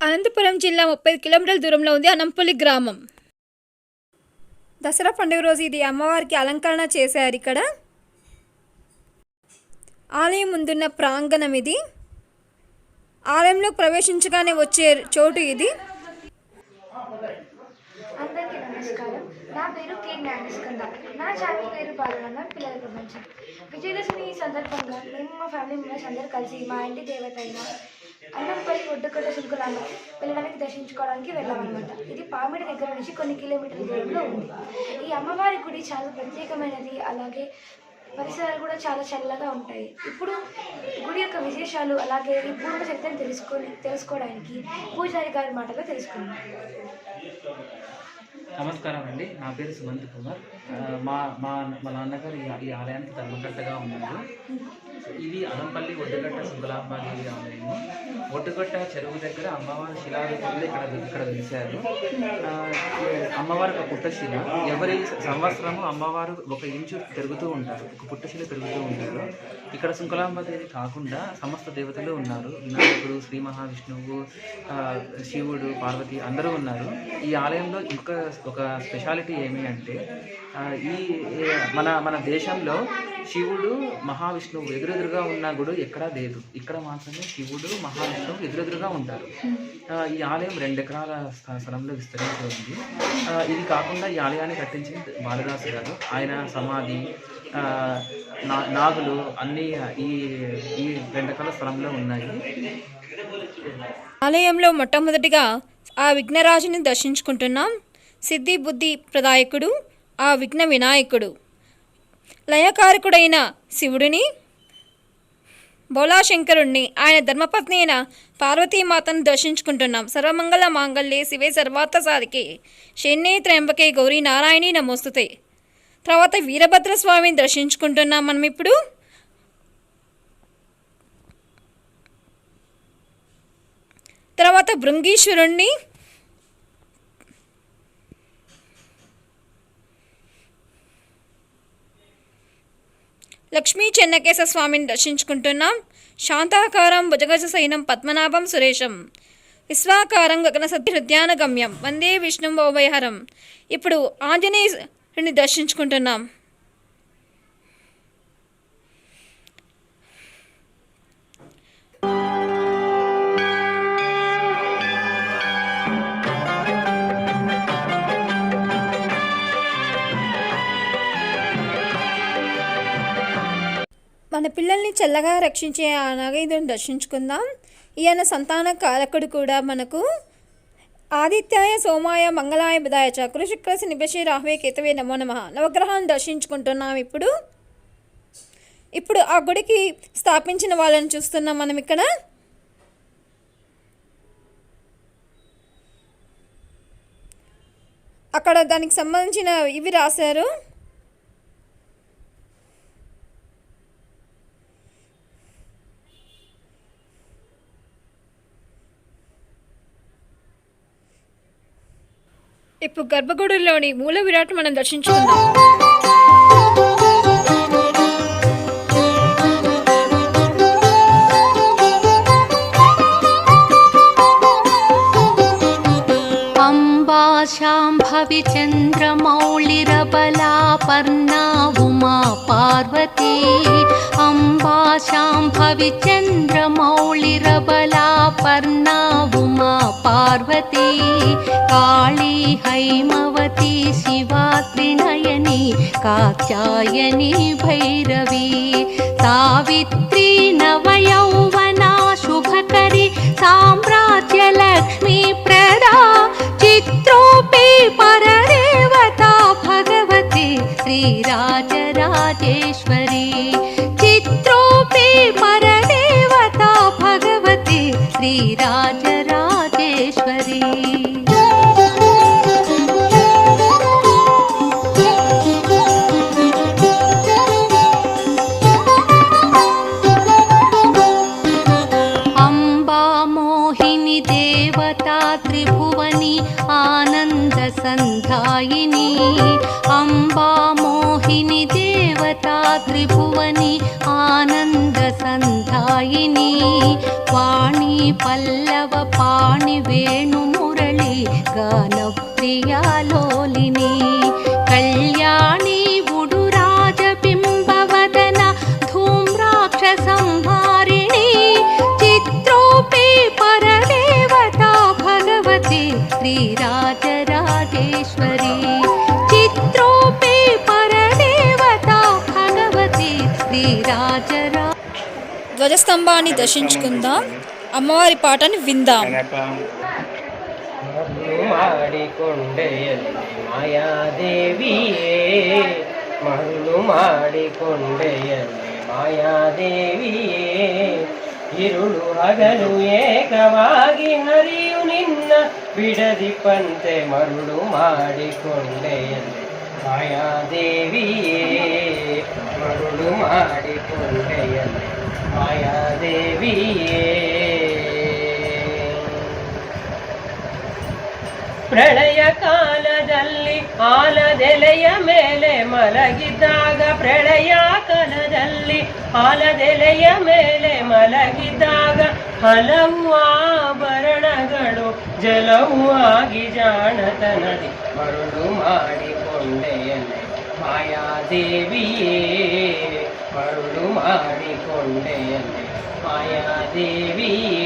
అనంతపురం జిల్లా 30 కిలోమీటర్ల దూరంలో ఉంది అనంపల్లి గ్రామం. దసరా పండుగ రోజు ఇది అమ్మవారికి అలంకరణ చేశారు. ఇక్కడ ఆలయం ముందున్న ప్రాంగణం ఇది. ఆలయంలో ప్రవేశించగానే వచ్చే చోటు ఇది. అందరికీ నమస్కారం. నా పేరు కే జ్ఞానేస్కంద. నా ఛానల్ పేరు బాలనన్న పిల్లల ప్రపంచం. విజయదశమి సందర్భంగా మేము మా ఫ్యామిలీ మెంబర్స్ అందరూ కలిసి మా ఇంటి దేవత అయిన అన్నంపల్లి ఒడ్డుకొట్ట శుల్కులాంబ పిల్లడానికి దర్శించుకోవడానికి వెళ్ళామన్నమాట. ఇది పామిడి దగ్గర నుంచి కొన్ని కిలోమీటర్ల దూరంలో ఉంది. ఈ అమ్మవారి గుడి చాలా ప్రత్యేకమైనది. అలాగే పరిసరాలు కూడా చాలా చల్లగా ఉంటాయి. ఇప్పుడు గుడి యొక్క విశేషాలు అలాగే ఈ పూర్వ చరిత్రను తెలుసుకోవడానికి పూజారి గారి మాటలో తెలుసుకున్నాం. నమస్కారం అండి, నా పేరు సుమంత్ కుమార్. మా మా మా నాన్నగారు ఈ ఆలయానికి ధర్మకర్తగా ఉన్నారు. ఇది అనంపల్లి ఒడ్డుగట్ట శుంకలాంబాదేవి ఆలయము. ఒడ్డుగట్ట చెరువు దగ్గర అమ్మవారి శిలారూపంలో ఇక్కడ వెలిశారు. అమ్మవారి ఒక పుట్టశిల. ఎవరి సంవత్సరము అమ్మవారు 1 ఇంచు పెరుగుతూ ఉంటారు, ఒక పుట్టశిల పెరుగుతూ ఉంటారు. ఇక్కడ శుంకలాంబాదేవి కాకుండా సమస్త దేవతలు ఉన్నారు. వినాయకుడు, శ్రీ మహావిష్ణువు, శివుడు, పార్వతి అందరూ ఉన్నారు. ఈ ఆలయంలో ఒక స్పెషాలిటీ ఏమి అంటే మన దేశంలో శివుడు, మహావిష్ణువు ఎదురెదురుగా ఉన్న గుడి ఎక్కడా లేదు. ఇక్కడ మాత్రమే శివుడు, మహావిష్ణువు ఎదురెదురుగా ఉంటారు. ఈ ఆలయం 2 ఎకరాల స్థలంలో విస్తరించి ఉంది. ఇది కాకుండా ఈ ఆలయాన్ని కట్టించింది బాలదాసు గారు. ఆయన సమాధి, నాగులు అన్నీ ఈ 2 ఎకరాల స్థలంలో ఉన్నాయి. ఆలయంలో మొట్టమొదటిగా ఆ విఘ్నరాజుని దర్శించుకుంటున్నాం. సిద్ధి బుద్ధి ప్రదాయకుడు ఆ విఘ్న వినాయకుడు, లయకారకుడైన శివుడిని, బోలాశంకరుణ్ణి, ఆయన ధర్మపత్ని అయిన పార్వతీమాతను దర్శించుకుంటున్నాం. సర్వమంగళ మాంగళ్యే శివే సర్వార్థ సాధికే శరణ్యే త్ర్యంబకే గౌరీ నారాయణి నమోస్తుతే. తర్వాత వీరభద్రస్వామిని దర్శించుకుంటున్నాం మనం ఇప్పుడు. తర్వాత భృంగీశ్వరుణ్ణి, లక్ష్మీ చెన్నకేశ స్వామిని దర్శించుకుంటున్నాం. శాంతాకారం భుజగజ సైనం పద్మనాభం సురేశం విశ్వాకారం గగనసత్య హృద్యాన గమ్యం వందే విష్ణుం భవభయహరం. ఇప్పుడు ఆంజనేయుని దర్శించుకుంటున్నాం. మన పిల్లల్ని చల్లగా రక్షించే ఆ నాగేంద్రుని దర్శించుకుందాం. ఈయన సంతాన కారకుడు కూడా మనకు. ఆదిత్యాయ సోమాయ మంగళాయ బుధాయ చ గురుశుక్రసి నిభశే రాహవే కేతవే నమో నమః. నవగ్రహాన్ని దర్శించుకుంటున్నాం ఇప్పుడు ఆ గుడికి స్థాపించిన వాళ్ళని చూస్తున్నాం మనం ఇక్కడ. అక్కడ దానికి సంబంధించిన ఇవి రాశారు. ఇప్పుడు గర్భగుడిలోని మూల విరాట్ మనం దర్శించుకుందాం. అంబా శాంభవి చంద్రమౌళిరబలా పర్ణా ఉమా పార్వతీ. అంబా శాంభవి చంద్రమౌళిరబలా పర్ణా ఉమా పార్వతీ. కాళీ హైమవతి శివా త్రినయని కాత్యాయని భైరవీ. సావిత్రీ నవయౌవనా శుభకరి సామ్రాజ్య లక్ష్మీ ప్రదా. చిత్రూపీ పరదేవతా భగవతి శ్రీరాజరాజేశ్వరీ. చిత్రూపీ పరదేవతా భగవతి శ్రీరాజరాజేశ్వరీ. త్రిభువని ఆనంద సంధాయిని. అంబా మోహిని मोहिनी देवता त्रिभुवनी आनंद संधायिनी वाणी पल्लव पाणि वेणु मुरली गान प्रिया लोलिनी कल्याणी उडुराज बिंबवदन धूम्राक्ष संहारिणी चित्रोपे परदेवता भगवती श्रीराजराजेश्वरी चित्रोपे परदेवता भगवती श्रीराजरा ధ్వజస్తంభాన్ని దర్శించుకుందాం, అమ్మవారి పాటని విందాం. ಮಾಡಿಕೊಂಡೆಯಲ್ಲಿ ಮಾಯಾದೇವಿಯೇ ಮರಳು ಮಾಡಿಕೊಂಡೆಯಲ್ಲಿ ಮಾಯಾದೇವಿಯೇ ಇರುಳು ಹಗಲು ಏಕವಾಗಿ ಹರಿಯು ನಿನ್ನ ಬಿಡದಿ ಪಂತೆ ಮರುಳು ಮಾಡಿಕೊಂಡೆಯಲ್ಲಿ ಮಾಯಾದೇವಿಯೇ ಮರುಳು ಮಾಡಿಕೊಂಡೆಯಲ್ಲಿ ಮಾಯಾದೇವಿಯೇ ಪ್ರಳಯ ಕಾಲದಲ್ಲಿ ಆಲದೆಲೆಯ ಮೇಲೆ ಮಲಗಿದ್ದಾಗ ಪ್ರಳಯ ಕಾಲದಲ್ಲಿ ಆಲದೆಲೆಯ ಮೇಲೆ ಮಲಗಿದ್ದಾಗ ಹಲವು ಆಭರಣಗಳು ಜಲವು ಆಗಿ ಜಾಣತನದಿ ಮರುಳು ಮಾಡಿಕೊಂಡೆಯಲ್ಲೇ ಮಾಯಾದೇವಿಯೇ ಮರುಳು ಮಾಡಿಕೊಂಡೆಯಲ್ಲೇ ಮಾಯಾದೇವಿಯೇ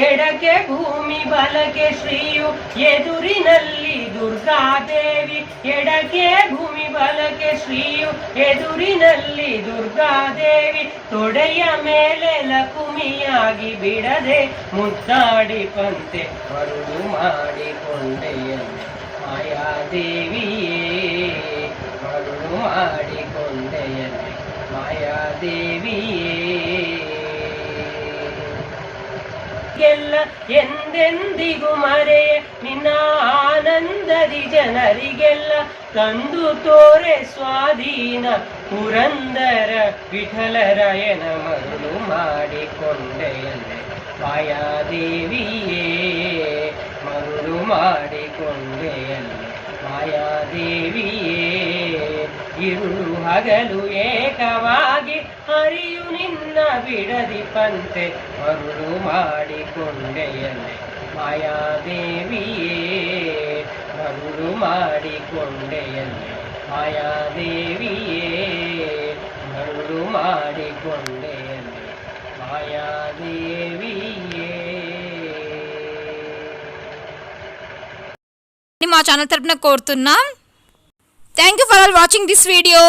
ಎಡಕ್ಕೆ ಭೂಮಿ ಬಲಕ್ಕೆ ಶ್ರೀಯು ಎದುರಿನಲ್ಲಿ ದುರ್ಗಾದೇವಿ ಎಡಕ್ಕೆ ಭೂಮಿ ಬಲಕ್ಕೆ ಶ್ರೀಯು ಎದುರಿನಲ್ಲಿ ದುರ್ಗಾದೇವಿ ತೊಡೆಯ ಮೇಲೆ ಲಕುಮಿಯಾಗಿ ಬಿಡದೆ ಮುದ್ದಾಡಿ ಪಂತೆ ಮರುಳು ಮಾಡಿಕೊಂಡೆಯಲ್ಲಿ ಮಾಯಾದೇವಿಯೇ ಮರುಳು ಮಾಡಿಕೊಂಡೆಯಲ್ಲಿ ಮಾಯಾದೇವಿಯೇ ಎಲ್ಲ ಎಂದೆಂದಿಗೂ ಮರೆಯ ನಿನ್ನ ಆನಂದದಿ ಜನರಿಗೆಲ್ಲ ತಂದು ತೋರೆ ಸ್ವಾಧೀನ ಪುರಂದರ ವಿಠಲರಾಯನ ಮರುಳು ಮಾಡಿಕೊಂಡೆಯಲ್ಲೇ ಮಾಯಾದೇವಿಯೇ ಮರುಳು ಮಾಡಿಕೊಂಡೆಯಲ್ಲೇ ಮಾಯಾದೇವಿಯೇ ಇರುಳು ಹಗಲು ಏಕವಾಗಿ ಹರಿಯು ನಿನ್ನ ಬಿಡದಿ ಪಂತೆ ಮರುಳು ಮಾಡಿಕೊಂಡೆಯಲ್ಲೇ ಮಾಯಾದೇವಿಯೇ ಮರುಳು ಮಾಡಿಕೊಂಡೆಯಲ್ಲೇ ಮಾಯಾದೇವಿಯೇ ಮರುಳು ಮಾಡಿಕೊಂಡೆಯಲ್ಲೇ ಮಾಯಾದೇವಿಯೇ. మా ఛానల్ తరపున కోరుతున్నాం. Thank you for all watching this video.